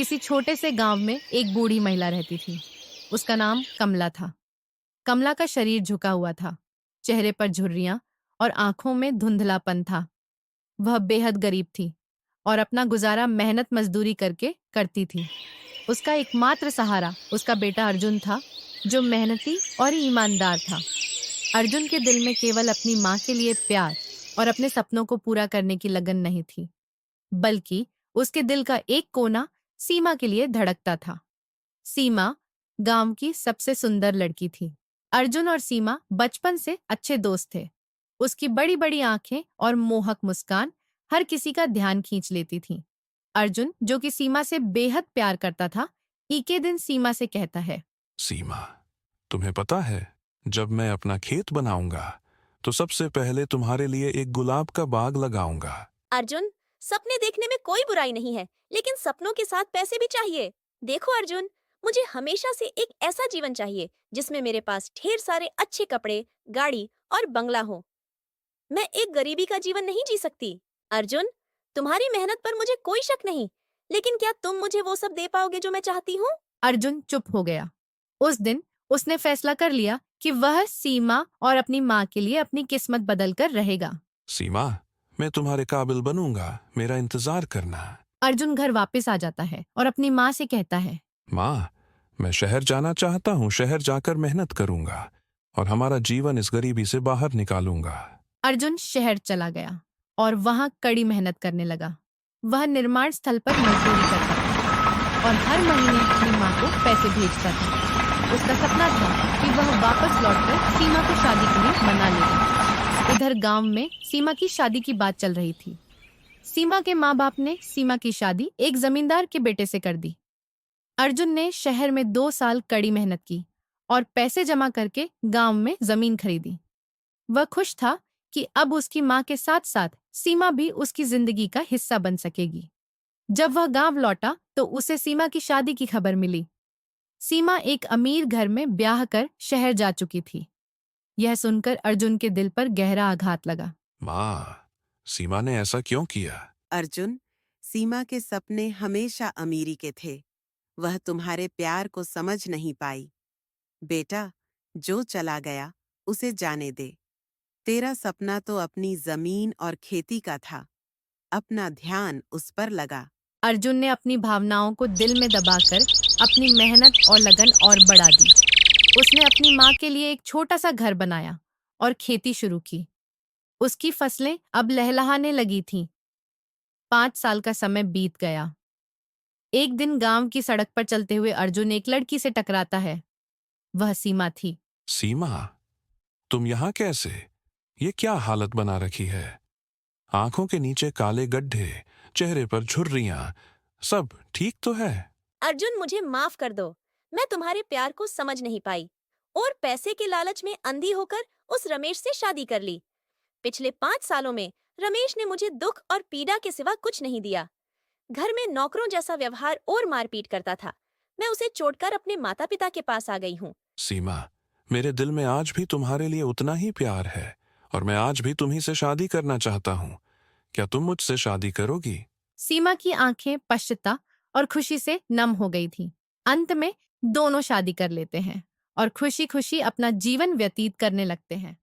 किसी छोटे से गांव में एक बूढ़ी महिला रहती थी। उसका नाम कमला था। कमला का शरीर झुका हुआ था, चेहरे पर झुर्रियां और आंखों में धुंधलापन था। वह बेहद गरीब थी और अपना गुजारा मेहनत मजदूरी करके करती थी। उसका एकमात्र सहारा उसका बेटा अर्जुन था, जो मेहनती और ईमानदार था। अर्जुन के दिल में केवल अपनी माँ के लिए प्यार और अपने सपनों को पूरा करने की लगन नहीं थी, बल्कि उसके दिल का एक कोना सीमा के लिए धड़कता था। सीमा गांव की सबसे सुंदर लड़की थी। अर्जुन और सीमा बचपन से अच्छे दोस्त थे। उसकी बड़ी बड़ी आंखें और मोहक मुस्कान हर किसी का ध्यान खींच लेती थी। अर्जुन, जो कि सीमा से बेहद प्यार करता था, एक दिन सीमा से कहता है, सीमा, तुम्हें पता है, जब मैं अपना खेत बनाऊंगा तो सबसे पहले तुम्हारे लिए एक गुलाब का बाग लगाऊंगा। अर्जुन, सपने देखने में कोई बुराई नहीं है, लेकिन सपनों के साथ पैसे भी चाहिए। देखो अर्जुन, मुझे हमेशा से एक ऐसा जीवन चाहिए जिसमें मेरे पास ढेर सारे अच्छे कपड़े, गाड़ी और बंगला हो। मैं एक गरीबी का जीवन नहीं जी सकती। अर्जुन, तुम्हारी मेहनत पर मुझे कोई शक नहीं, लेकिन क्या तुम मुझे वो सब दे पाओगे जो मैं चाहती हूँ? अर्जुन चुप हो गया। उस दिन उसने फैसला कर लिया कि वह सीमा और अपनी माँ के लिए अपनी किस्मत बदलकर रहेगा। सीमा, मैं तुम्हारे काबिल बनूंगा, मेरा इंतजार करना। अर्जुन घर वापस आ जाता है और अपनी माँ से कहता है, माँ, मैं शहर जाना चाहता हूँ, शहर जाकर मेहनत करूंगा और हमारा जीवन इस गरीबी से बाहर निकालूंगा। अर्जुन शहर चला गया और वहां कड़ी मेहनत करने लगा। वह निर्माण स्थल पर मजदूरी करता था और हर महीने अपनी माँ को पैसे भेजता था। उसका सपना था कि वह वापस लौटकर सीमा को शादी के लिए मना लेगा। इधर गांव में सीमा की शादी की बात चल रही थी। सीमा के माँ बाप ने सीमा की शादी एक जमींदार के बेटे से कर दी। अर्जुन ने शहर में 2 साल कड़ी मेहनत की और पैसे जमा करके गांव में जमीन खरीदी। वह खुश था कि अब उसकी माँ के साथ साथ सीमा भी उसकी जिंदगी का हिस्सा बन सकेगी। जब वह गांव लौटा तो उसे सीमा की शादी की खबर मिली। सीमा एक अमीर घर में ब्याह कर शहर जा चुकी थी। यह सुनकर अर्जुन के दिल पर गहरा आघात लगा। माँ, सीमा ने ऐसा क्यों किया? अर्जुन, सीमा के सपने हमेशा अमीरी के थे। वह तुम्हारे प्यार को समझ नहीं पाई। बेटा, जो चला गया उसे जाने दे। तेरा सपना तो अपनी जमीन और खेती का था। अपना ध्यान उस पर लगा। अर्जुन ने अपनी भावनाओं को दिल में दबाकर अपनी मेहनत और लगन और बढ़ा दी। उसने अपनी माँ के लिए एक छोटा सा घर बनाया और खेती शुरू की। उसकी फसलें अब लहलहाने लगी थीं। 5 साल का समय बीत गया। एक दिन गांव की सड़क पर चलते हुए अर्जुन एक लड़की से टकराता है। वह सीमा थी। सीमा, तुम यहाँ कैसे? ये क्या हालत बना रखी है? आंखों के नीचे काले गड्ढे, चेहरे पर झुर्रियां, सब ठीक तो है? अर्जुन, मुझे माफ कर दो। मैं तुम्हारे प्यार को समझ नहीं पाई और पैसे के लालच में अंधी होकर उस रमेश से शादी कर ली। पिछले 5 सालों में रमेश ने मुझे दुख और पीड़ा के सिवा कुछ नहीं दिया। घर में नौकरों जैसा व्यवहार और मारपीट करता था। मैं उसे छोड़कर अपने माता पिता के पास आ गई हूँ। सीमा, मेरे दिल में आज भी तुम्हारे लिए उतना ही प्यार है और मैं आज भी तुम्ही से शादी करना चाहता हूँ। क्या तुम मुझसे शादी करोगी? सीमा की आंखें पश्चाताप और खुशी से नम हो गई थीं। अंत में दोनों शादी कर लेते हैं और खुशी खुशी अपना जीवन व्यतीत करने लगते हैं।